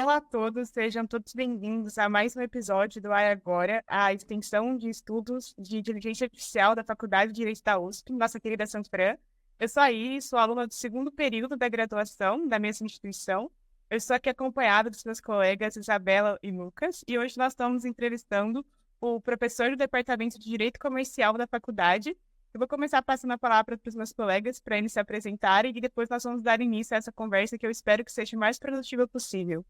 Olá a todos, sejam todos bem-vindos a mais um episódio do AI Agora, a extensão de estudos de inteligência artificial da Faculdade de Direito da USP, nossa querida Sanfran. Eu sou a Iris, sou aluna do segundo período da graduação da mesma instituição. Eu estou aqui acompanhada dos meus colegas Isabela e Lucas, e hoje nós estamos entrevistando o professor do Departamento de Direito Comercial da faculdade. Eu vou começar passando a palavra para os meus colegas para eles se apresentarem e depois nós vamos dar início a essa conversa que eu espero que seja o mais produtiva possível.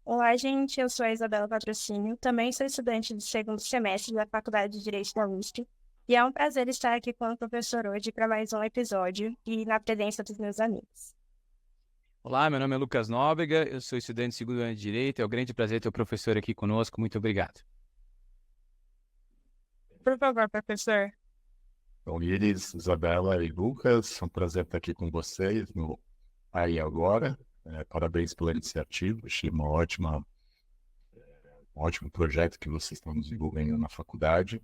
Olá, gente. Eu sou a Isabela Patrocínio, também sou estudante do segundo semestre da Faculdade de Direito da USP, e é um prazer estar aqui com o professor hoje para mais um episódio e na presença dos meus amigos. Olá, meu nome é Lucas Nóbrega, eu sou estudante do segundo ano de Direito, é um grande prazer ter o professor aqui conosco, muito obrigado. Por favor, professor. Bom, Iris, Isabela e Lucas, é um prazer estar aqui com vocês no Aí Agora. Parabéns pela iniciativa, achei um ótimo projeto que vocês estão desenvolvendo na faculdade.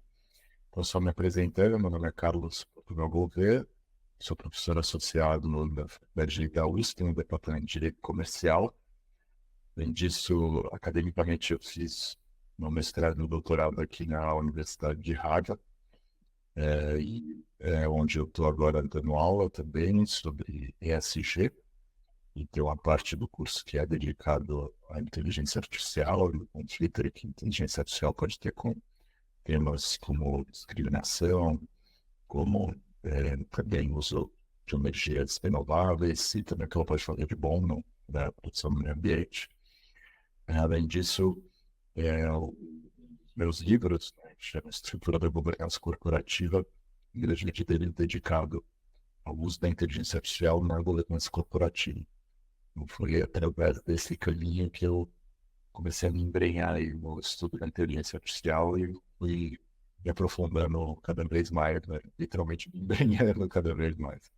Então, só me apresentando, meu nome é Carlos Portugal Gouveia, sou professor associado da Faculdade de Direito da USP, no Departamento de Direito Comercial. Além disso, academicamente, eu fiz meu mestrado e meu doutorado aqui na Universidade de Harvard, onde eu estou agora dando aula também sobre ESG, e tem uma parte do curso que é dedicado à inteligência artificial e o conflito que a inteligência artificial pode ter com temas como discriminação, como também uso de energias renováveis e também o que ela pode fazer de bom na produção do meio ambiente. Além disso, meus livros, né, chama Estrutura da Governança Corporativa, em grande medida ele é dedicado ao uso da inteligência artificial na governança corporativa. Então, foi através desse caminho que eu comecei a me embrenhar no estudo da inteligência artificial e fui me aprofundando cada vez mais, né? Literalmente me embrenhando cada vez mais.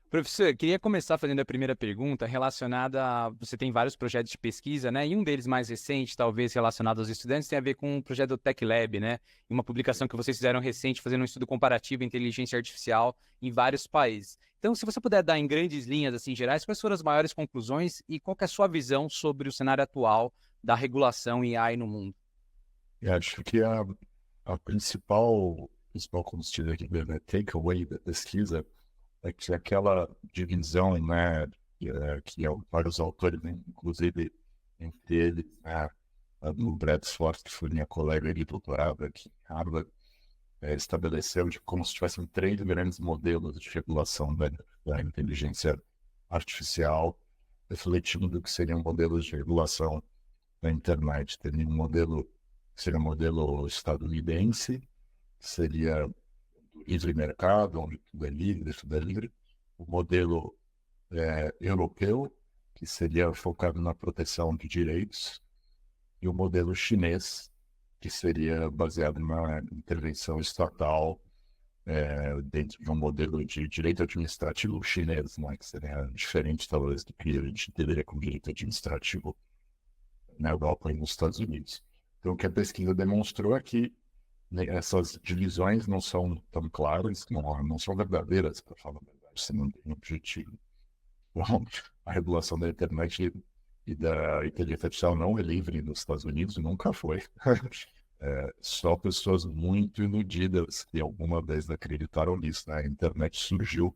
Professor, queria começar fazendo a primeira pergunta relacionada a... Você tem vários projetos de pesquisa, né? E um deles mais recente, talvez relacionado aos estudantes, tem a ver com o projeto do Tech Lab, né? E uma publicação que vocês fizeram recente, fazendo um estudo comparativo de inteligência artificial em vários países. Então, se você puder dar em grandes linhas, assim, gerais, quais foram as maiores conclusões e qual que é a sua visão sobre o cenário atual da regulação em AI no mundo? Eu acho que a principal combustível aqui, né, takeaway da pesquisa é que aquela divisão, né, que vários autores, né, inclusive entre eles, né, o Brad Swartz, que foi minha colega de doutorado aqui em Harvard, estabeleceu de como se tivessem três grandes modelos de regulação da inteligência artificial, refletindo do que seriam modelos de regulação da internet. Teria um modelo que seria um modelo estadunidense, que seria livre mercado, onde tudo é livre. O modelo europeu, que seria focado na proteção de direitos, e o modelo chinês, que seria baseado na intervenção estatal dentro de um modelo de direito administrativo chinês, né, que seria diferente, talvez, do que a gente entenderia como direito administrativo na Europa e nos Estados Unidos. Então, o que a pesquisa demonstrou é que essas divisões não são tão claras, não são verdadeiras, para falar a verdade, se não tem um objetivo. Bom, a regulação da internet e da inteligência artificial não é livre nos Estados Unidos, nunca foi. Só pessoas muito iludidas que alguma vez acreditaram nisso, né? A internet surgiu,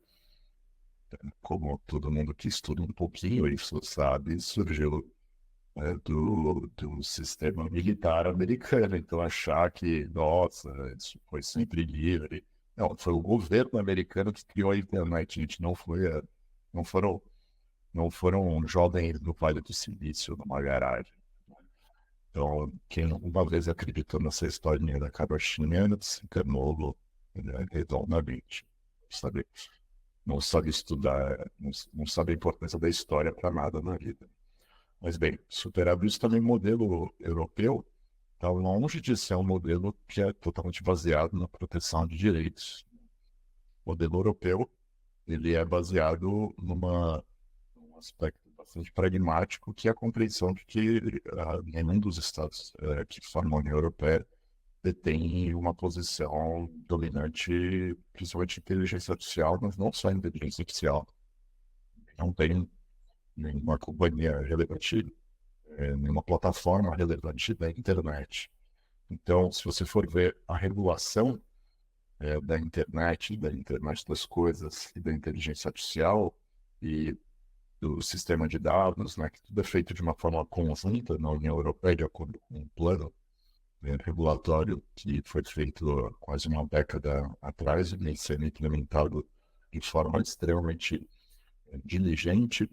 como todo mundo que estuda um pouquinho isso sabe, surgiu do sistema militar americano. Então, achar que, nossa, isso foi sempre livre. Não, foi o governo americano que criou a internet, gente. Não foram jovens do Vale do Silício numa garagem. Então, quem uma vez acreditou nessa historinha da carochinha se enganou, né, redondamente. Não sabe estudar, não sabe a importância da história para nada na vida. Mas bem, superado isso também, o modelo europeu está longe de ser um modelo que é totalmente baseado na proteção de direitos. O modelo europeu ele é baseado num aspecto bastante pragmático, que é a compreensão de que nenhum dos estados que formam a União Europeia detém uma posição dominante, principalmente em inteligência artificial, mas não só em inteligência artificial. Não tem nenhuma companhia relevante, nenhuma plataforma relevante da internet. Então, se você for ver a regulação da internet das coisas e da inteligência artificial e do sistema de dados, né, que tudo é feito de uma forma conjunta na União Europeia, de acordo com um plano regulatório que foi feito há quase uma década atrás e vem sendo implementado de forma extremamente diligente,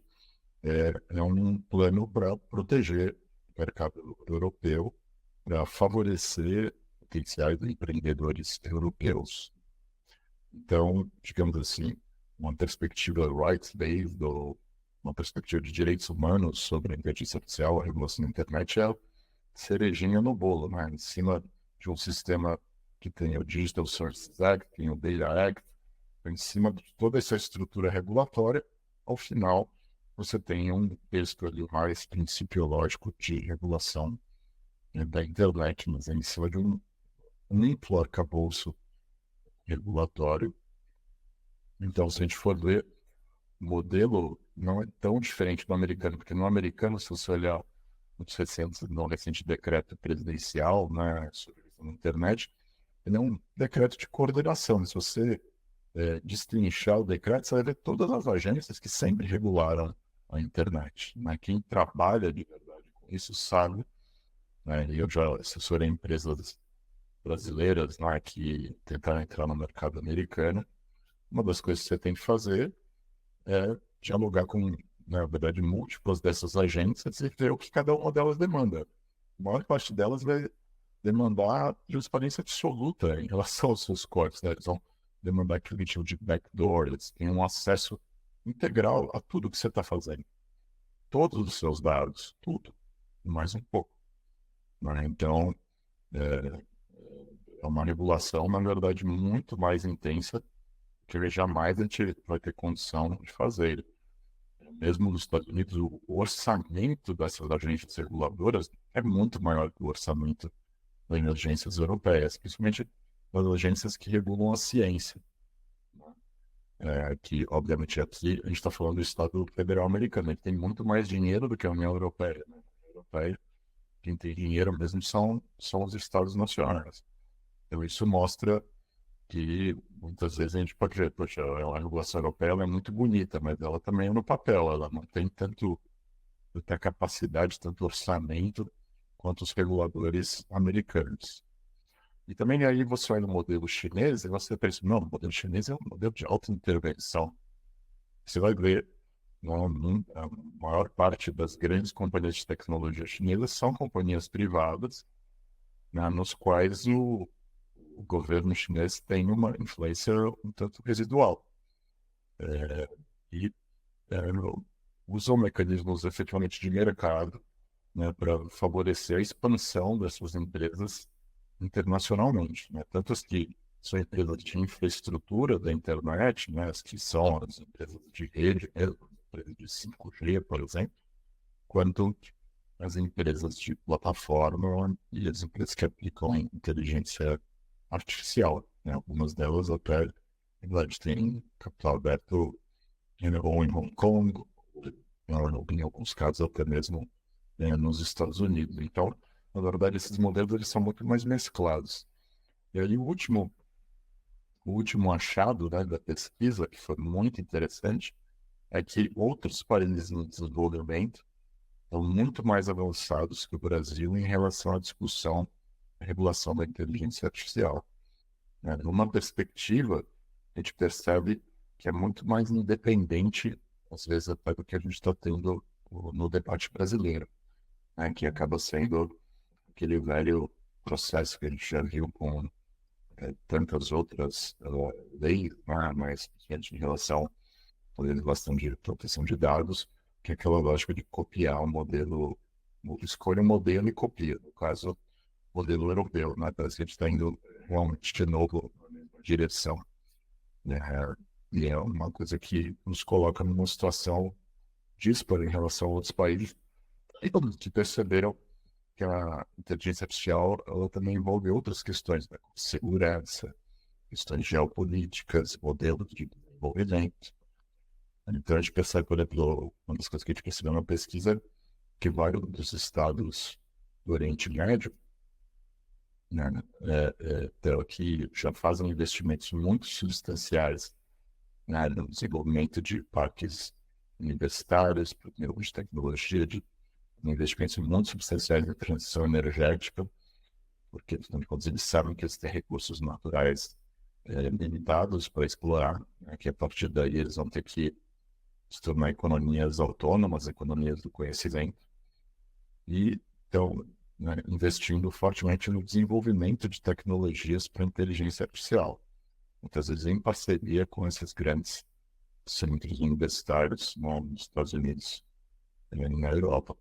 é um plano para proteger o mercado europeu, para favorecer potenciais empreendedores europeus. Então, digamos assim, uma perspectiva rights-based, ou uma perspectiva de direitos humanos sobre a inteligência artificial, a regulação da internet, é a cerejinha no bolo, né? Em cima de um sistema que tem o Digital Services Act, tem o Data Act, em cima de toda essa estrutura regulatória, ao final, você tem um texto ali mais principiológico de regulação da internet, mas é em cima de um amplo arcabouço regulatório. Então, se a gente for ver, o modelo não é tão diferente do americano, porque no americano, se você olhar no recente decreto presidencial, né, sobre a internet, ele é um decreto de coordenação. Se você destrinchar o decreto, você vai ver todas as agências que sempre regularam a internet. Né? Quem trabalha de verdade com isso sabe, né? Eu já assessorei empresas brasileiras, né, que tentaram entrar no mercado americano. Uma das coisas que você tem que fazer é dialogar com, na verdade, múltiplas dessas agências e ver o que cada uma delas demanda. A maior parte delas vai demandar transparência absoluta em relação aos seus códigos, né? Eles vão demandar aquilo que chama de backdoor, eles têm um acesso integral a tudo que você está fazendo. Todos os seus dados, tudo, e mais um pouco. Né? Então, é uma regulação, na verdade, muito mais intensa que jamais a gente vai ter condição de fazer. Mesmo nos Estados Unidos, o orçamento dessas agências reguladoras é muito maior que o orçamento das agências europeias, principalmente das agências que regulam a ciência. Que, obviamente, aqui a gente está falando do Estado Federal americano, ele tem muito mais dinheiro do que a União Europeia. Né? A União Europeia, quem tem dinheiro mesmo são os Estados nacionais. Então, isso mostra que muitas vezes a gente pode ver, poxa, a regulação europeia ela é muito bonita, mas ela também é no papel, ela não tem tanta capacidade, tanto orçamento quanto os reguladores americanos. E também aí você vai no modelo chinês e você pensa, não, o modelo chinês é um modelo de alta intervenção. Você vai ver, a maior parte das grandes companhias de tecnologia chinesas são companhias privadas, né, nos quais o governo chinês tem uma influência um tanto residual. Usam mecanismos efetivamente de mercado, né, para favorecer a expansão dessas empresas internacionalmente. Né? Tanto as que são empresas de infraestrutura da internet, né, as que são as empresas de rede, as empresas de 5G, por exemplo, quanto as empresas de plataforma e as empresas que aplicam inteligência artificial. Né? Algumas delas até têm capital aberto ou em Hong Kong, ou em alguns casos até mesmo nos Estados Unidos. Então, na verdade, esses modelos eles são muito mais mesclados. E aí o último achado, né, da pesquisa, que foi muito interessante, é que outros países em desenvolvimento estão muito mais avançados que o Brasil em relação à discussão da regulação da inteligência artificial. Numa perspectiva, a gente percebe que é muito mais independente, às vezes, até do que a gente está tendo no debate brasileiro, né, que acaba sendo aquele velho processo que a gente já viu com tantas outras leis, né, mas em relação à legislação de proteção de dados, que é aquela lógica de copiar um modelo, escolha um modelo e copia. No caso, o modelo europeu, né, parece que a gente está indo realmente de novo na mesma direção. Né, e é uma coisa que nos coloca numa situação díspara em relação a outros países que perceberam que a inteligência artificial ela também envolve outras questões, né, como segurança, questões geopolíticas, modelos de desenvolvimento. Então, a gente percebe, por exemplo, uma das coisas que a gente percebeu na pesquisa é que vários dos estados do Oriente Médio, né, então, que já fazem investimentos muito substanciais, né, no desenvolvimento de parques universitários, de tecnologia, de investimentos muito substanciais em transição energética, porque, afinal de contas, eles sabem que eles têm recursos naturais limitados para explorar, né, que a partir daí eles vão ter que se tornar economias autônomas, economias do conhecimento, e estão, né, investindo fortemente no desenvolvimento de tecnologias para inteligência artificial, muitas vezes em parceria com esses grandes centros universitários nos Estados Unidos e na Europa.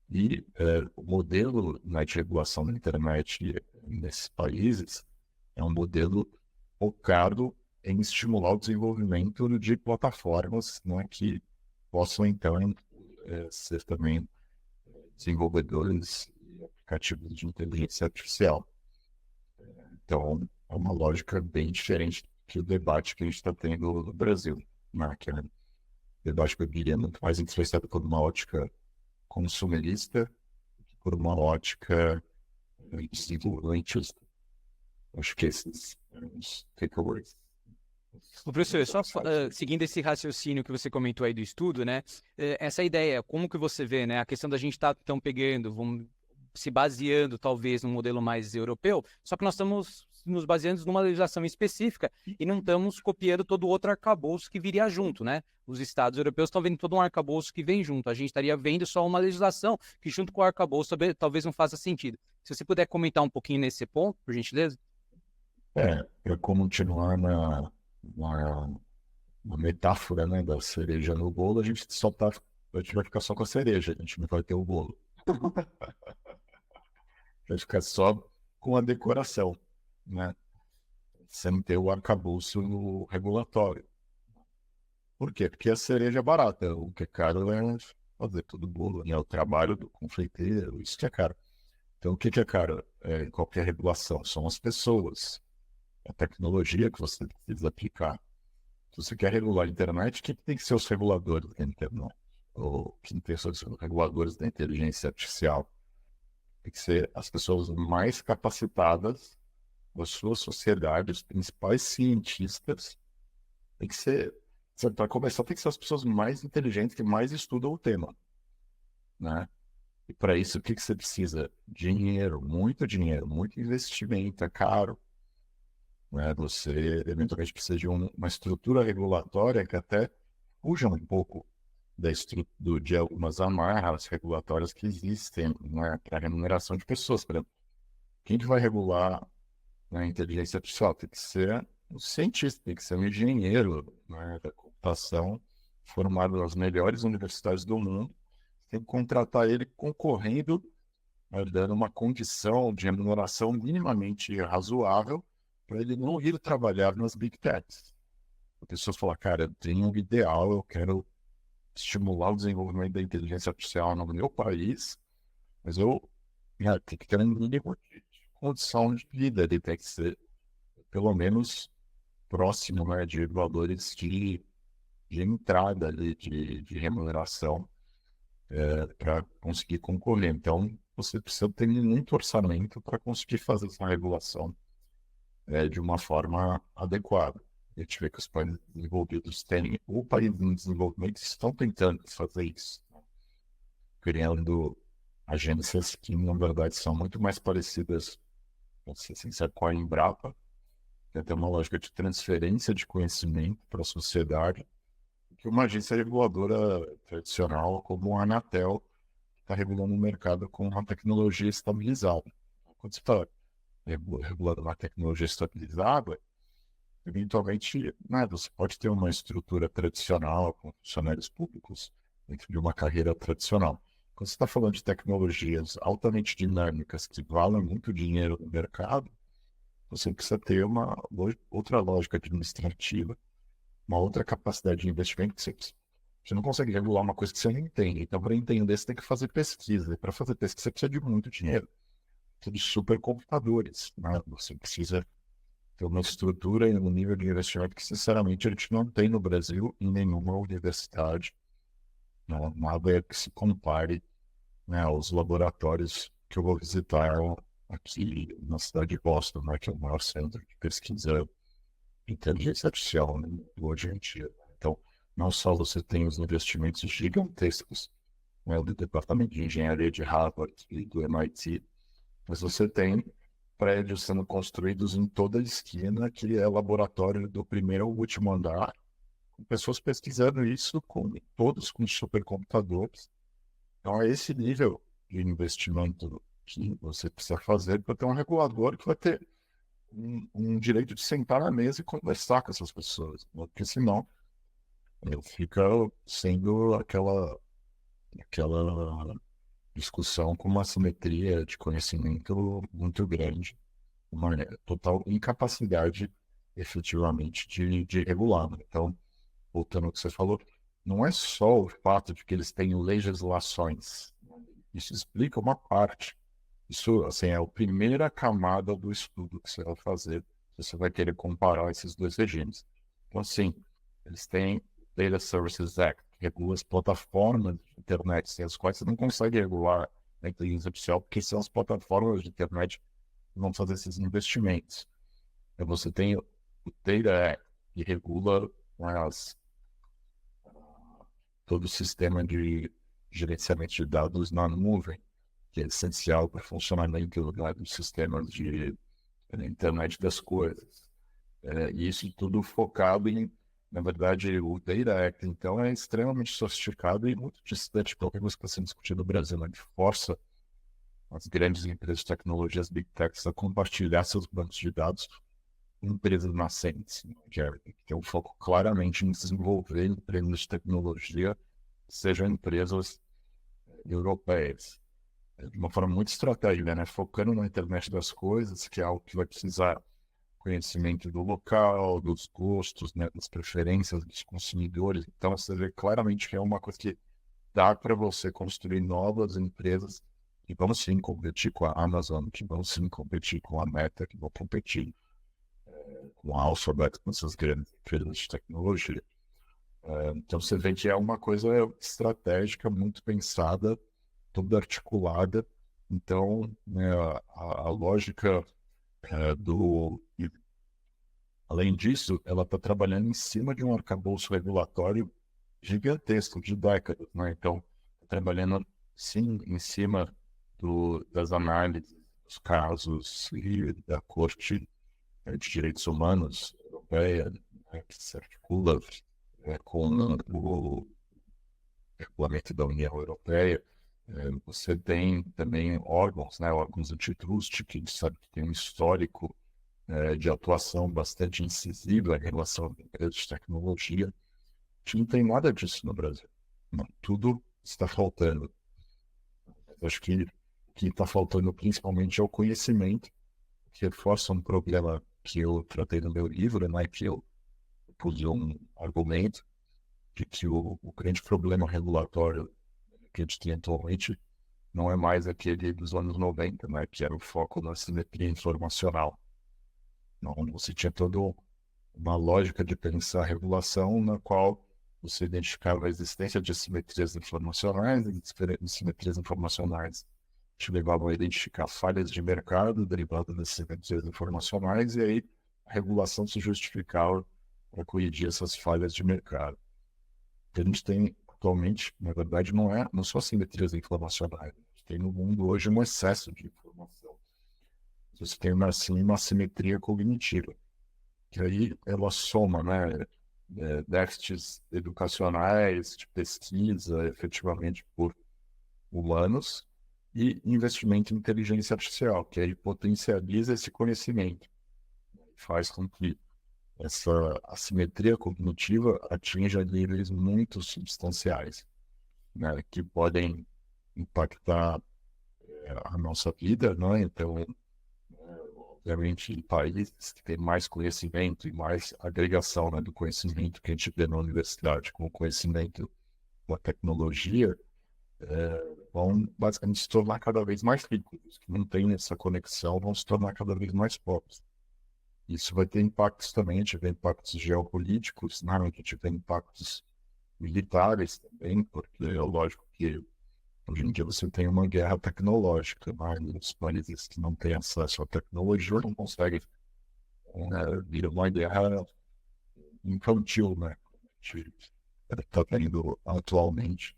E o modelo, né, de regulação da internet nesses países é um modelo focado em estimular o desenvolvimento de plataformas, né, que possam, então, ser também desenvolvedores e aplicativos de inteligência artificial. Então, é uma lógica bem diferente que o debate que a gente está tendo no Brasil, né, que é um debate que eu diria muito mais influenciado por uma ótica consumerista, por uma ótica desenvolvimentista. Acho que esses são os takeaways. Ô, professor, só seguindo esse raciocínio que você comentou aí do estudo, né? Essa ideia, como que você vê, né? A questão da gente estar tão pegando, vamos se baseando talvez num modelo mais europeu, só que nós estamos nos baseando numa legislação específica e não estamos copiando todo o outro arcabouço que viria junto, né? Os estados europeus estão vendo todo um arcabouço que vem junto. A gente estaria vendo só uma legislação que junto com o arcabouço talvez não faça sentido. Se você puder comentar um pouquinho nesse ponto, por gentileza. Para continuar na metáfora, né, da cereja no bolo, a gente vai ficar só com a cereja, a gente não vai ter o bolo. Vai ficar só com a decoração, né? Sem ter o arcabouço regulatório. Por quê? Porque a cereja é barata. O que é caro é fazer todo o bolo, né? O trabalho do confeiteiro, isso que é caro. Então, o que é caro? Qualquer regulação são as pessoas, a tecnologia que você precisa aplicar. Se você quer regular a internet, quem tem que ser os reguladores da internet? Ou quem tem que ser os reguladores da inteligência artificial? Tem que ser as pessoas mais capacitadas da sua sociedade, os principais cientistas. Tem que ser, para começar, tem que ser as pessoas mais inteligentes que mais estudam o tema, né? E para isso, o que você precisa? Dinheiro, muito investimento, é caro. Né? Você, eventualmente, precisa de uma estrutura regulatória que até fuja um pouco de algumas amarras regulatórias que existem, né, para a remuneração de pessoas. Por exemplo, quem que vai regular a inteligência artificial? Tem que ser um cientista, tem que ser um engenheiro, né, da computação, formado nas melhores universidades do mundo. Tem que contratar ele concorrendo, né, dando uma condição de remuneração minimamente razoável para ele não ir trabalhar nas Big Techs. A pessoa fala, cara, eu tenho um ideal, eu quero estimular o desenvolvimento da inteligência artificial no meu país, mas eu tenho que ter um mínimo de condição de vida, ele tem que ser pelo menos próximo, né, de valores de entrada de remuneração para conseguir concorrer. Então, você precisa ter muito orçamento para conseguir fazer essa regulação de uma forma adequada. A gente vê que os países desenvolvidos têm, ou países em desenvolvimento estão tentando fazer isso, criando agências que, na verdade, são muito mais parecidas, para ser sincero, com a Embrapa, que tem uma lógica de transferência de conhecimento para a sociedade, que uma agência reguladora tradicional como a Anatel, que está regulando o mercado com uma tecnologia estabilizada. Quando você está regulando uma tecnologia estabilizada, eventualmente, né, você pode ter uma estrutura tradicional com funcionários públicos dentro de uma carreira tradicional. Quando você está falando de tecnologias altamente dinâmicas que valem muito dinheiro no mercado, você precisa ter uma outra lógica administrativa, uma outra capacidade de investimento que você não consegue regular uma coisa que você não entende. Então, para entender, você tem que fazer pesquisa. E para fazer pesquisa, você precisa de muito dinheiro. Precisa de supercomputadores, né? Você precisa tem uma estrutura e um nível de investimento que, sinceramente, a gente não tem no Brasil em nenhuma universidade. Não, nada que se compare, né, aos laboratórios que eu vou visitar aqui na cidade de Boston, né, que é o maior centro de pesquisa em inteligência artificial, né, hoje em dia. Então, não só você tem os investimentos gigantescos, né, do Departamento de Engenharia de Harvard e do MIT, mas você tem prédios sendo construídos em toda a esquina, que é laboratório do primeiro ao último andar, com pessoas pesquisando isso, todos com supercomputadores. Então, é esse nível de investimento que você precisa fazer para ter um regulador que vai ter um direito de sentar na mesa e conversar com essas pessoas, né? Porque senão ele fica sendo aquela discussão com uma assimetria de conhecimento muito grande, uma total incapacidade efetivamente de regular, né? Então, voltando ao que você falou, não é só o fato de que eles têm legislações. Isso explica uma parte. Isso, assim, é a primeira camada do estudo que você vai fazer. Você vai querer comparar esses dois regimes. Então, assim, eles têm Data Services Act, que regula as plataformas de internet, sem as quais você não consegue regular a inteligência artificial, porque são as plataformas de internet que vão fazer esses investimentos. Então, você tem o Data Act, que regula, né, todo o sistema de gerenciamento de dados na nuvem, que é essencial para o funcionamento dos sistemas de internet das coisas. E isso tudo focado em, na verdade, o Data Act, então, é extremamente sofisticado e muito distante de qualquer coisa que está sendo discutido no Brasil, né? Que força as grandes empresas de tecnologia, as Big Techs, a compartilhar seus bancos de dados com empresas nascentes, né? Que tem um foco claramente em desenvolver empresas de tecnologia, sejam empresas europeias, de uma forma muito estratégica, né? Focando na internet das coisas, que é algo que vai precisar conhecimento do local, dos gostos, né? Das preferências dos consumidores. Então, você vê claramente que é uma coisa que dá para você construir novas empresas que vão sim competir com a Amazon, que vão sim competir com a Meta, que vão competir com a Alphabet, com essas grandes empresas de tecnologia. Então, você vê que é uma coisa estratégica, muito pensada, toda articulada. Então, né, a lógica além disso, ela está trabalhando em cima de um arcabouço regulatório gigantesco, de décadas, né? Então, tá trabalhando, sim, em cima das análises dos casos e da Corte de Direitos Humanos Europeia, né, que se articula com o regulamento da União Europeia. Você tem também órgãos, né, órgãos antitrust, que a gente sabe que tem um histórico de atuação bastante incisiva em relação a empresas de tecnologia. A gente não tem nada disso no Brasil. Não, tudo está faltando. Acho que o que está faltando principalmente é o conhecimento, que reforça um problema que eu tratei no meu livro, né, que eu pus um argumento de que o grande problema regulatório que a gente tem atualmente não é mais aquele dos anos 90, né, que era o foco na simetria informacional. Não, você tinha toda uma lógica de pensar a regulação na qual você identificava a existência de assimetrias informacionais, e assimetrias informacionais te levavam a identificar falhas de mercado derivadas das assimetrias informacionais, e aí a regulação se justificava para corrigir essas falhas de mercado. O que a gente tem atualmente, na verdade, não são assimetrias informacionais. A gente tem no mundo hoje um excesso de informação. Você tem uma assimetria cognitiva, que aí ela soma, né, déficits educacionais, de pesquisa, efetivamente por humanos, e investimento em inteligência artificial, que aí potencializa esse conhecimento, faz com que essa assimetria cognitiva atinja níveis muito substanciais, né, que podem impactar a nossa vida, né? Então, obviamente, em países que têm mais conhecimento e mais agregação, né, do conhecimento que a gente vê na universidade com o conhecimento com a tecnologia, vão basicamente se tornar cada vez mais ricos. Os que não têm essa conexão vão se tornar cada vez mais pobres. isso vai ter impactos também, a gente vê impactos geopolíticos, né? A gente vê impactos militares também, porque é lógico que hoje em dia você tem uma guerra tecnológica, né? E os países que não têm acesso à tecnologia não conseguem vir uma guerra infantil, né? A gente está tendo atualmente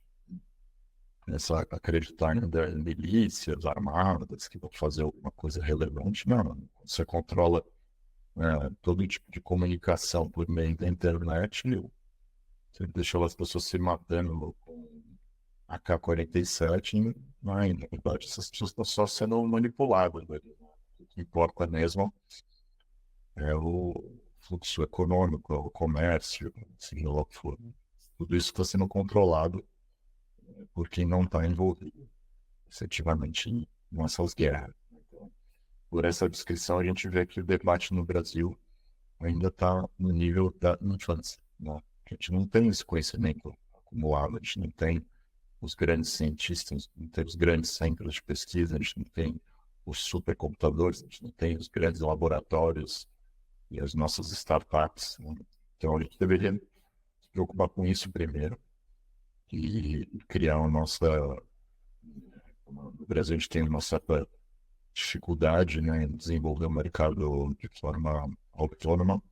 essa acreditar em milícias armadas que vão fazer alguma coisa relevante. Não, você controla todo tipo de comunicação por meio da internet, você deixou as pessoas se matando com AK-47, né? Na verdade, essas pessoas estão só sendo manipuladas. Né? O que importa mesmo é o fluxo econômico, é o comércio, assim, lá o que for. Tudo isso está sendo controlado por quem não está envolvido efetivamente nessas guerras. Então, por essa descrição, a gente vê que o debate no Brasil ainda está no nível da infância. Né? A gente não tem esse conhecimento acumulado, a gente não tem os grandes cientistas, não tem os grandes centros de pesquisa, a gente não tem os supercomputadores, a gente não tem os grandes laboratórios e as nossas startups. Né? Então, a gente deveria se preocupar com isso primeiro e criar a nossa... No Brasil, a gente tem uma certa dificuldade, né, em desenvolver o mercado de forma autônoma,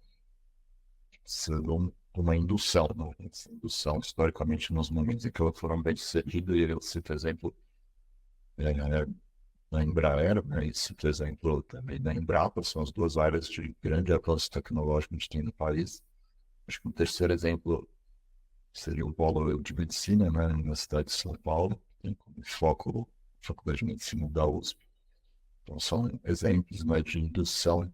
sendo uma indução. Né? Essa indução, historicamente, nos momentos em que elas foram bem sucedidas, e eu cito exemplo da Embraer, né, e cito exemplo também da Embrapa, são as duas áreas de grande avanço tecnológico que a gente tem no país. Acho que um terceiro exemplo seria o polo de medicina, né, na cidade de São Paulo, tem como foco a Faculdade de Medicina da USP. Então, são exemplos, né, de indução,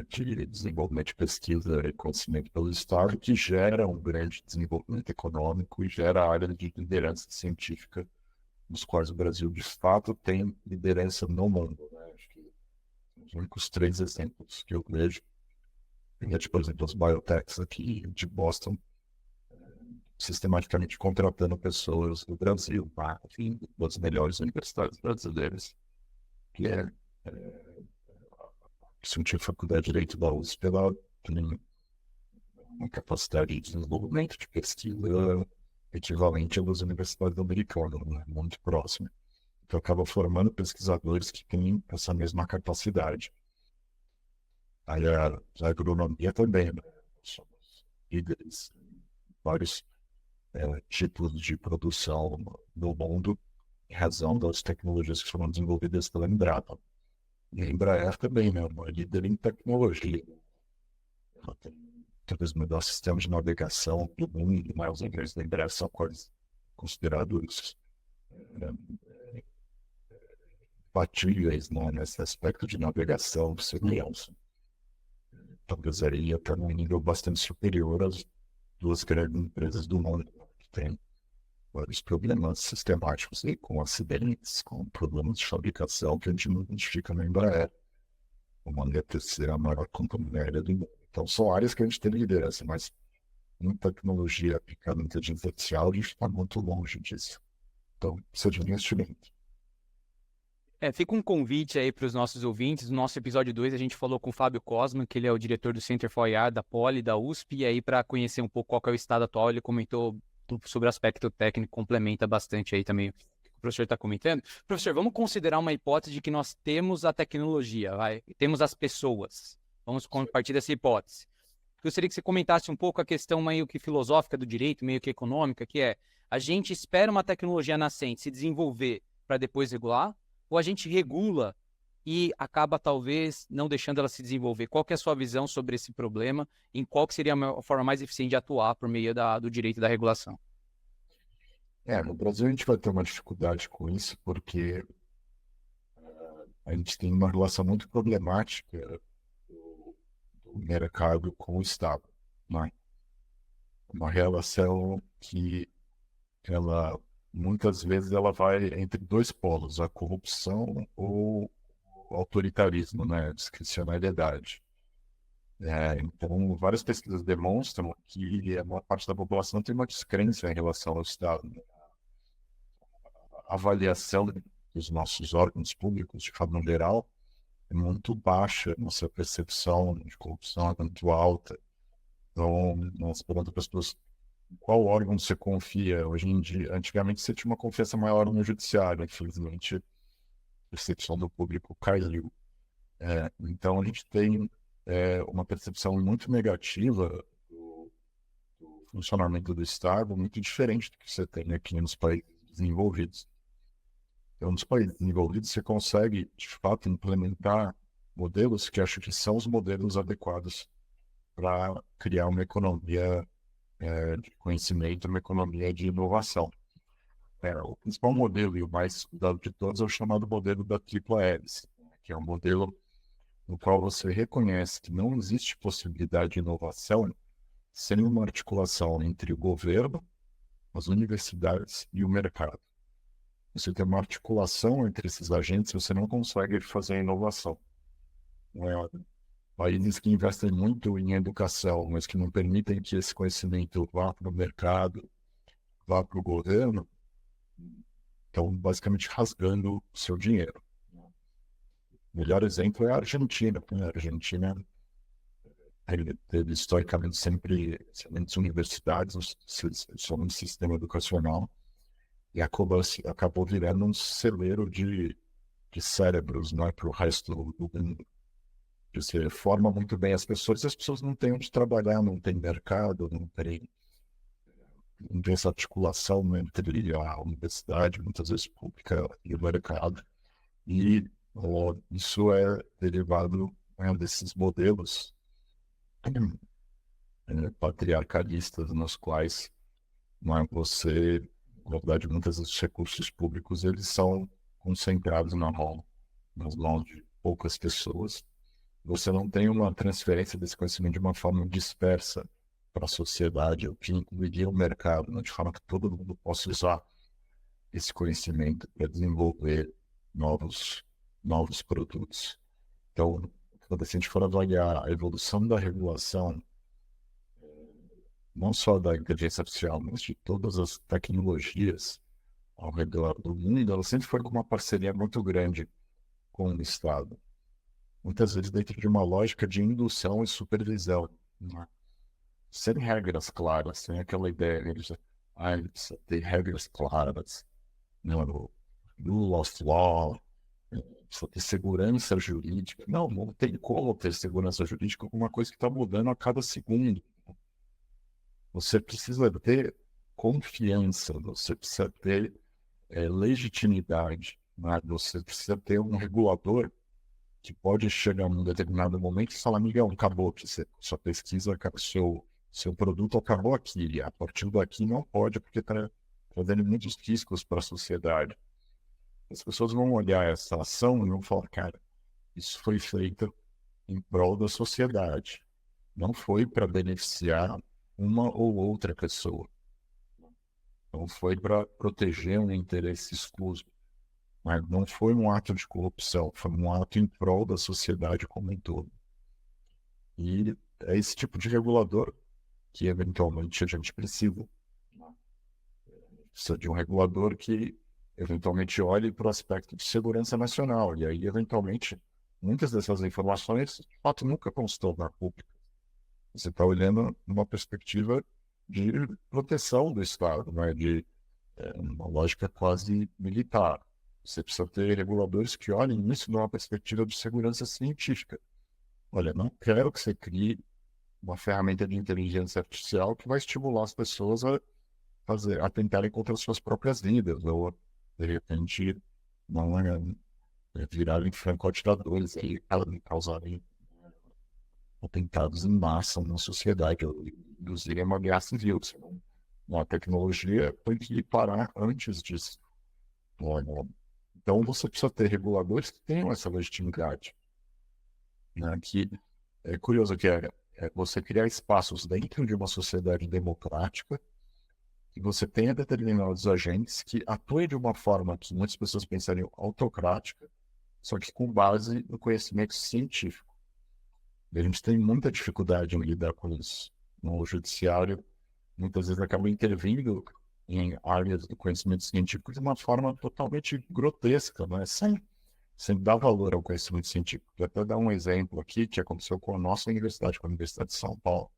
de desenvolvimento de pesquisa e conhecimento pelo Estado, que gera um grande desenvolvimento econômico e gera áreas de liderança científica, nos quais o Brasil, de fato, tem liderança no mundo. Né? Acho que os únicos 3 exemplos que eu vejo é, por exemplo, as biotechs aqui de Boston, sistematicamente contratando pessoas do Brasil, tá? Enfim, das melhores universidades brasileiras, que se não tinha faculdade de Direito da USP, ela tem uma capacidade de desenvolvimento de pesquisa equivalente às universidades americanas, né? Muito próxima. Então, acaba formando pesquisadores que têm essa mesma capacidade. Aí a agronomia também, né? Somos líderes em vários tipos de produção no mundo, em razão das tecnologias que foram desenvolvidas pela Embrapa. E a Embraer também, né? Uma líder em tecnologia. Ela tem talvez o melhor sistema de navegação do mundo, mas os ingleses da Embraer são quase considerados batíveis, né? Nesse aspecto de navegação, segurança. Talvez aí até num nível bastante superior às 2 grandes empresas do mundo, que tem vários problemas sistemáticos aí, com acidentes, com problemas de fabricação que a gente não identifica na Embraer, uma a terceira maior companhia aérea do mundo. Então, são áreas que a gente tem liderança, mas em tecnologia aplicada em inteligência artificial, a gente está muito longe disso. Então, precisa de investimento. Fica um convite aí para os nossos ouvintes. No nosso episódio 2, a gente falou com o Fábio Cosman, que ele é o diretor do Center for AI da Poli, da USP, e aí para conhecer um pouco qual que é o estado atual, ele comentou sobre o aspecto técnico, complementa bastante aí também o que o professor está comentando. Professor, vamos considerar uma hipótese de que nós temos a tecnologia, temos as pessoas. Vamos partir dessa hipótese. Gostaria que você comentasse um pouco a questão meio que filosófica do direito, meio que econômica, que é, a gente espera uma tecnologia nascente se desenvolver para depois regular, ou a gente regula e acaba talvez não deixando ela se desenvolver? Qual que é a sua visão sobre esse problema? Em qual que seria a forma mais eficiente de atuar por meio do direito e da regulação? No Brasil a gente vai ter uma dificuldade com isso, porque a gente tem uma relação muito problemática do mercado com o Estado. Né? Uma relação que ela muitas vezes ela vai entre 2 polos, a corrupção ou o autoritarismo, né? A discricionariedade. Então, várias pesquisas demonstram que a maior parte da população tem uma descrença em relação ao Estado. Né? A avaliação dos nossos órgãos públicos, de forma geral, é muito baixa, nossa percepção de corrupção é muito alta. Então, nós perguntamos para as pessoas qual órgão você confia hoje em dia. Antigamente você tinha uma confiança maior no judiciário, infelizmente a percepção do público caiu. Então a gente tem uma percepção muito negativa do funcionamento do Estado, muito diferente do que você tem aqui nos países desenvolvidos. Então, nos países desenvolvidos, você consegue, de fato, implementar modelos que acho que são os modelos adequados para criar uma economia de conhecimento, uma economia de inovação. O principal modelo e o mais estudado de todos é o chamado modelo da tripla hélice, que é um modelo no qual você reconhece que não existe possibilidade de inovação sem uma articulação entre o governo, as universidades e o mercado. Você tem uma articulação entre esses agentes, você não consegue fazer inovação. Países que investem muito em educação, mas que não permitem que esse conhecimento vá para o mercado, vá para o governo, estão basicamente rasgando o seu dinheiro. O melhor exemplo é a Argentina. A Argentina teve historicamente sempre excelentes universidades no sistema educacional e acabou virando um celeiro de cérebros, não é, para o resto do mundo. Você forma muito bem as pessoas não têm onde trabalhar, não tem mercado, não tem essa articulação entre a universidade, muitas vezes pública, e o mercado. E isso é derivado desses modelos patriarcalistas, nos quais você, na verdade, muitos dos recursos públicos, eles são concentrados nas mãos de poucas pessoas. Você não tem uma transferência desse conhecimento de uma forma dispersa para a sociedade, o que incluiria o mercado, de forma que todo mundo possa usar esse conhecimento para desenvolver novos produtos. Então, quando a gente for avaliar a evolução da regulação, não só da inteligência artificial, mas de todas as tecnologias ao redor do mundo, ela sempre foi com uma parceria muito grande com o Estado. Muitas vezes dentro de uma lógica de indução e supervisão, né? Sem regras claras, sem aquela ideia de precisa ter regras claras, no rule of law, precisa ter segurança jurídica. Não tem como ter segurança jurídica com uma coisa que está mudando a cada segundo. Você precisa ter confiança, você precisa ter legitimidade, né? Você precisa ter um regulador que pode chegar num determinado momento e falar, Miguel, acabou que sua pesquisa, seu produto acabou aqui, e a partir daqui não pode, porque está trazendo muitos riscos para a sociedade. As pessoas vão olhar essa ação e vão falar, cara, isso foi feito em prol da sociedade, não foi para beneficiar uma ou outra pessoa, não foi para proteger um interesse exclusivo. Mas não foi um ato de corrupção, foi um ato em prol da sociedade como um todo. E é esse tipo de regulador que, eventualmente, a gente precisa. Precisa de um regulador que, eventualmente, olhe para o aspecto de segurança nacional. E aí, eventualmente, muitas dessas informações, de fato, nunca constam na pública. Você está olhando numa perspectiva de proteção do Estado, né? De uma lógica quase militar. Você precisa ter reguladores que olhem isso numa perspectiva de segurança científica. Olha, não quero que você crie uma ferramenta de inteligência artificial que vai estimular as pessoas a tentarem contra as suas próprias vidas, ou, de repente, virarem franco-atiradores e causarem atentados em massa na sociedade, ou induzirem uma guerra civil. A tecnologia tem que parar antes disso. Então, você precisa ter reguladores que tenham essa legitimidade. Né? Que é curioso que você criar espaços dentro de uma sociedade democrática que você tenha determinados agentes que atuem de uma forma que muitas pessoas pensariam autocrática, só que com base no conhecimento científico. E a gente tem muita dificuldade em lidar com isso. No judiciário, muitas vezes acaba intervindo em áreas do conhecimento científico de uma forma totalmente grotesca, né? sempre dá valor ao conhecimento científico. Vou até dar um exemplo aqui que aconteceu com a nossa universidade, com a Universidade de São Paulo.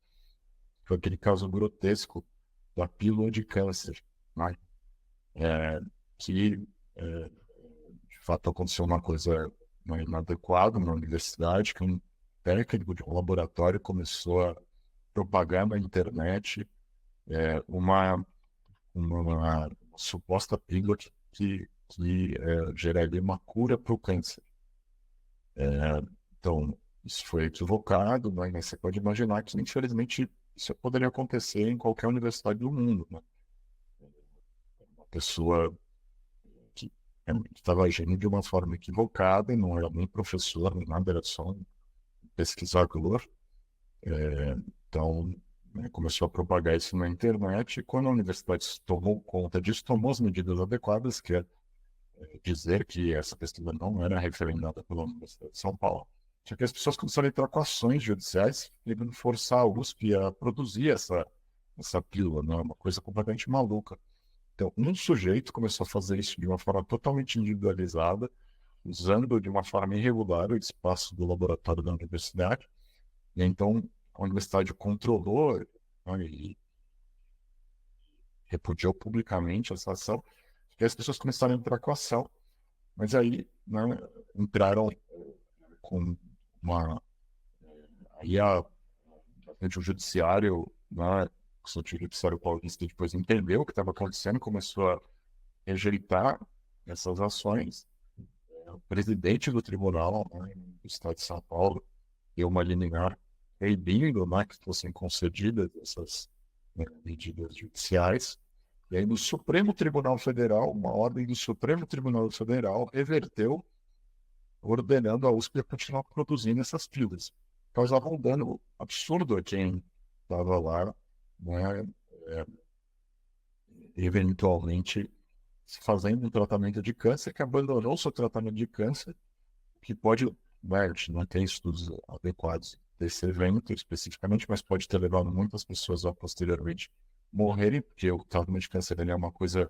Foi aquele caso grotesco da pílula de câncer, né? Que, de fato, aconteceu uma coisa inadequada na universidade, que um técnico de um laboratório começou a propagar na internet uma suposta pílula que geraria uma cura para o câncer. Então, isso foi equivocado, né? Mas você pode imaginar que, infelizmente, isso poderia acontecer em qualquer universidade do mundo, né? Uma pessoa que estava agindo de uma forma equivocada e não era nem professor, nem nada, era só um pesquisador. Então, né, começou a propagar isso na internet, e quando a universidade tomou conta disso, tomou as medidas adequadas, que é dizer que essa pesquisa não era referendada pela Universidade de São Paulo. Só que as pessoas começaram a entrar com ações judiciais, querendo forçar a USP a produzir essa pílula, né? Uma coisa completamente maluca. Então, um sujeito começou a fazer isso de uma forma totalmente individualizada, usando de uma forma irregular o espaço do laboratório da universidade. E então, a universidade controlou, né, e repudiou publicamente essa ação, e as pessoas começaram a entrar com a ação. Mas aí, né, entraram com uma... Aí o judiciário, né, o judiciário paulista depois entendeu o que estava acontecendo, começou a rejeitar essas ações. O presidente do tribunal, né, do estado de São Paulo, deu uma liminar proibindo, né, que fossem concedidas essas, né, medidas judiciais. E aí, no Supremo Tribunal Federal, uma ordem do Supremo Tribunal Federal reverteu, ordenando a USP a continuar produzindo essas pílulas. Causava um dano absurdo a quem estava lá, né, eventualmente fazendo um tratamento de câncer, que abandonou o seu tratamento de câncer, que pode, né, a gente não tem estudos adequados desse evento especificamente, mas pode ter levado muitas pessoas a posteriormente morrerem, porque o tratamento de câncer ele é uma coisa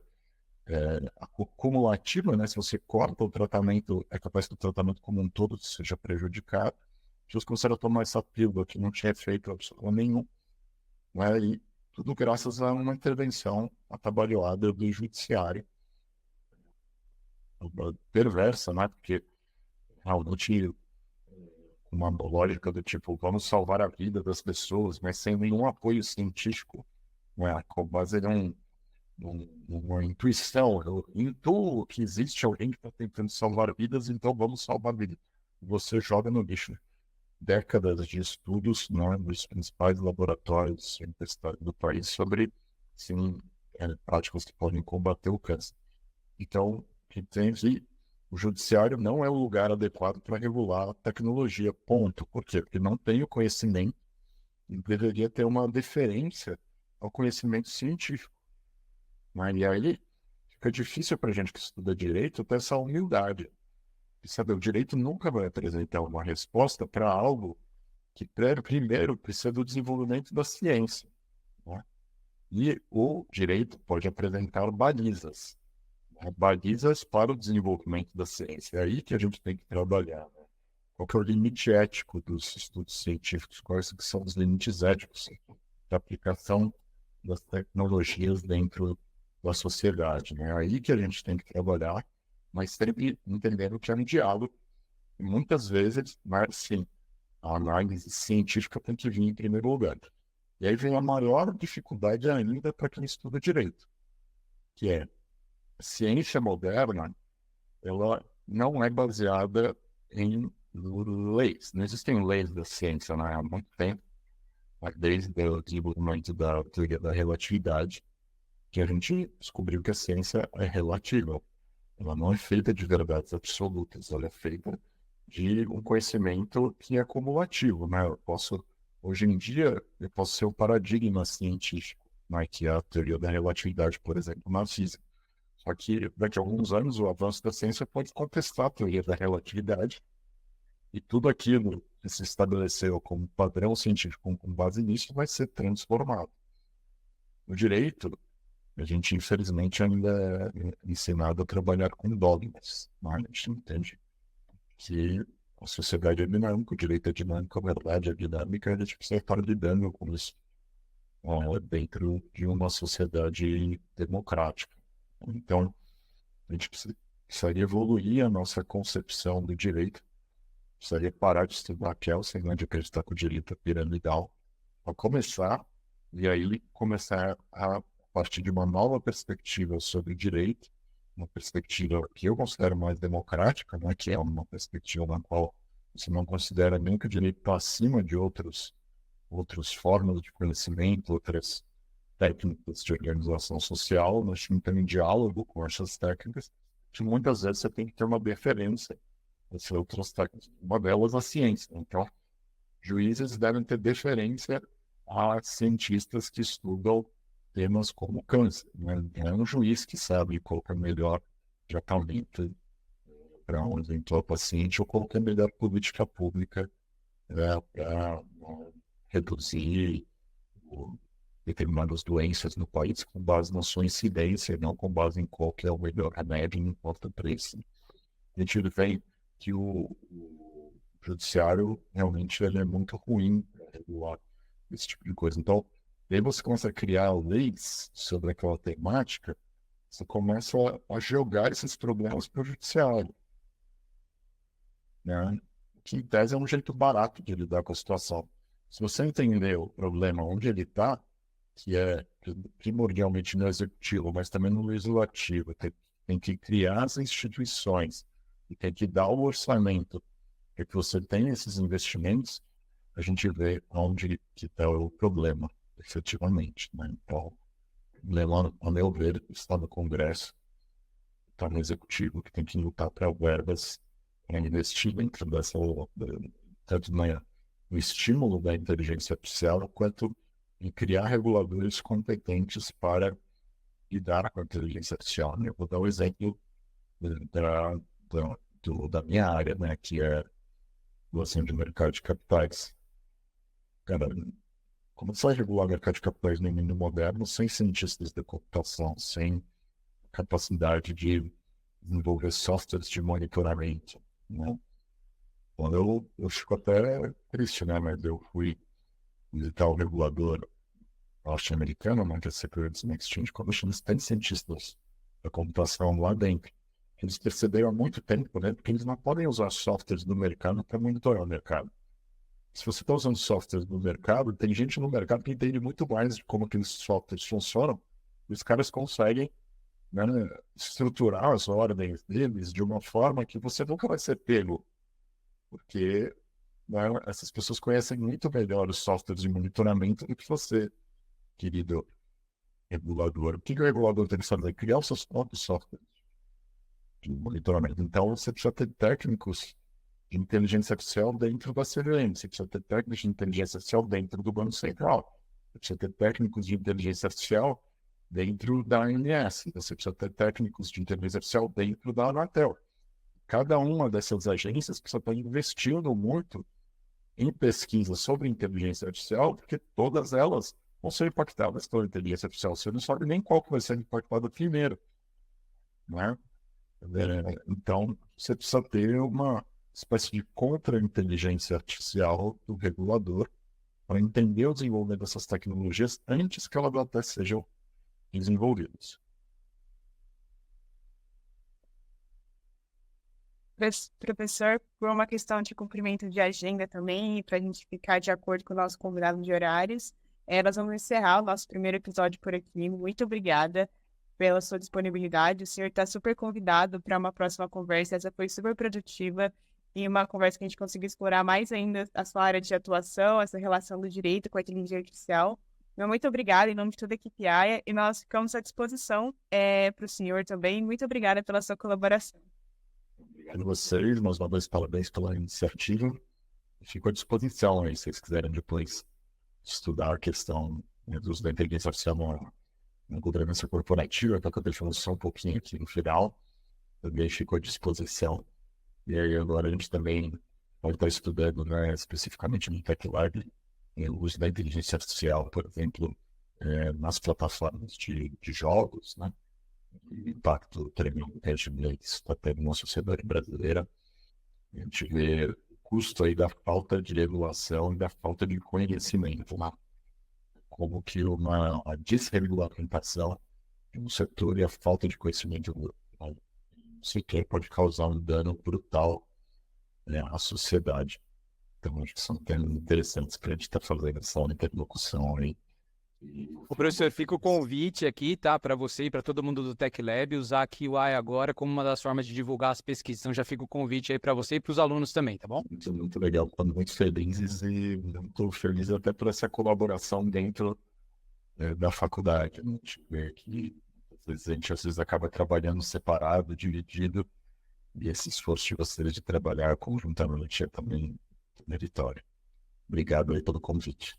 cumulativa, né? Se você corta o tratamento, é capaz que o tratamento como um todo seja prejudicado. As pessoas começaram a tomar essa pílula que não tinha efeito absolutamente nenhum, né? E tudo graças a uma intervenção atabalhoada do judiciário, perversa, né? Porque realmente uma lógica do tipo, vamos salvar a vida das pessoas, mas sem nenhum apoio científico, né? Com base numa intuição. Eu intuo que existe alguém que está tentando salvar vidas, então vamos salvar vidas. Você joga no lixo décadas de estudos, né, dos principais laboratórios universitários do país sobre, sim, práticas que podem combater o câncer. Então, o judiciário não é o lugar adequado para regular a tecnologia, ponto. Por quê? Porque não tem o conhecimento e deveria ter uma deferência ao conhecimento científico. Mas e aí fica difícil para a gente que estuda direito ter essa humildade. E, sabe, o direito nunca vai apresentar uma resposta para algo que primeiro precisa do desenvolvimento da ciência, né? E o direito pode apresentar balizas, né? Balizas para o desenvolvimento da ciência. É aí que a gente tem que trabalhar, né? Qual que é o limite ético dos estudos científicos? Quais que são os limites éticos da aplicação das tecnologias dentro da sociedade, né? É aí que a gente tem que trabalhar, mas sempre entendendo que é um diálogo. E muitas vezes, mas sim, a análise científica tem que vir em primeiro lugar. E aí vem a maior dificuldade ainda para quem estuda direito, que é a ciência moderna, ela não é baseada em leis. Não existem leis da ciência, né? Há muito tempo, desde o desenvolvimento da teoria da relatividade, que a gente descobriu que a ciência é relativa. Ela não é feita de verdades absolutas, ela é feita de um conhecimento que é cumulativo, né? Hoje em dia, eu posso ser o paradigma científico, né? Que é a teoria da relatividade, por exemplo, na física. Só que daqui a alguns anos, o avanço da ciência pode contestar a teoria da relatividade e tudo aquilo que se estabeleceu como padrão científico com base nisso vai ser transformado. No direito, a gente, infelizmente, ainda é ensinado a trabalhar com dogmas, né? A gente entende que a sociedade é dinâmica, o direito é dinâmico, a verdade é dinâmica, e a gente precisa estar lidando com isso dentro de uma sociedade democrática. Então, a gente precisaria evoluir a nossa concepção do direito, precisaria parar de estudar Kelsen, né, de acreditar que o direito é piramidal, para começar, e aí começar a partir de uma nova perspectiva sobre o direito, uma perspectiva que eu considero mais democrática, né, que é uma perspectiva na qual você não considera nem que o direito está acima de outras formas de conhecimento, outras técnicas de organização social, mas não tem um diálogo com essas técnicas, que muitas vezes você tem que ter uma deferência dessas outras técnicas, uma delas a ciência. Então, juízes devem ter deferência a cientistas que estudam temas como câncer. Né? Não é um juiz que sabe qual é o melhor tratamento para um eventual paciente ou qual é a melhor política pública para reduzir determinadas doenças no país com base na sua incidência, não com base em qual que é o melhor remédio, não importa o preço. A gente vê que o judiciário realmente ele é muito ruim para regular esse tipo de coisa. Então, aí você começa a criar leis sobre aquela temática, você começa a jogar esses problemas para o judiciário, né? Que, em tese, é um jeito barato de lidar com a situação. Se você entender o problema onde ele está, que é primordialmente no executivo, mas também no legislativo, tem que criar as instituições e tem que dar o orçamento para que você tenha esses investimentos, a gente vê onde que está o problema, efetivamente. Né? Então, o problema, a meu ver, está no Congresso, está no executivo, que tem que lutar para verbas para investir dentro dessa, tanto no estímulo da inteligência artificial, quanto em criar reguladores competentes para lidar com a inteligência artificial. Eu vou dar o exemplo da minha área, né, que é regulação de mercado de capitais. Cara, como você vai regular o mercado de capitais no mundo moderno sem cientistas da computação, sem capacidade de desenvolver softwares de monitoramento, né? Quando eu fico até triste, né, mas eu fui visitar o regulador norte-americano, né, que é a Securities and Exchange Commission, eles têm cientistas da computação lá dentro. Eles perceberam há muito tempo, né, porque eles não podem usar softwares do mercado para monitorar o mercado. Se você está usando softwares do mercado, tem gente no mercado que entende muito mais de como aqueles softwares funcionam, e os caras conseguem, né, estruturar as ordens deles de uma forma que você nunca vai ser pego, porque, né, essas pessoas conhecem muito melhor os softwares de monitoramento do que você, querido regulador. O que o regulador tem que fazer? Criar os seus próprios softwares de monitoramento. Então, você precisa ter técnicos de inteligência artificial dentro da CVM, você precisa ter técnicos de inteligência artificial dentro do Banco Central, você precisa ter técnicos de inteligência artificial dentro da ANS, você precisa ter técnicos de inteligência artificial dentro da Anatel. Cada uma dessas agências precisa estar investindo muito em pesquisa sobre inteligência artificial, porque todas elas vão ser impactadas pela inteligência artificial. Você não sabe nem qual que vai ser impactado primeiro, né? Então, você precisa ter uma espécie de contra-inteligência artificial do regulador para entender o desenvolvimento dessas tecnologias antes que elas até sejam desenvolvidas. Professor, por uma questão de cumprimento de agenda também, e para a gente ficar de acordo com o nosso combinado de horários, nós vamos encerrar o nosso primeiro episódio por aqui. Muito obrigada pela sua disponibilidade. O senhor está super convidado para uma próxima conversa. Essa foi super produtiva e uma conversa que a gente conseguiu explorar mais ainda a sua área de atuação, essa relação do direito com a inteligência artificial. Então, muito obrigada em nome de toda a equipe AIA e nós ficamos à disposição para o senhor também. Muito obrigada pela sua colaboração. Obrigado a vocês, mais uma vez parabéns pela iniciativa. Fico à disposição aí, se vocês quiserem depois estudar a questão, né, do uso da inteligência artificial na governança corporativa, que eu acabei falando só um pouquinho aqui no final, também fico à disposição. E aí agora a gente também pode estar estudando, né, especificamente no TechLab, o uso da inteligência artificial, por exemplo, nas plataformas de jogos, né? O impacto tremendo que isso está tendo na sociedade brasileira. A gente vê o custo aí da falta de regulação e da falta de conhecimento, né? Como que a desregulamentação de um setor e a falta de conhecimento do setor pode causar um dano brutal, né, à sociedade. Então, acho que são temas interessantes para a gente estar fazendo essa interlocução aí. O professor, fica o convite aqui, tá, para você e para todo mundo do Tech Lab usar aqui o AI Agora como uma das formas de divulgar as pesquisas. Então já fica o convite aí para você e para os alunos também, tá bom? Muito legal, estamos muito felizes e muito felizes até por essa colaboração dentro da faculdade. A gente vê que a gente às vezes acaba trabalhando separado, dividido, e esse esforço de vocês de trabalhar conjuntamente é também meritório. Obrigado aí pelo convite.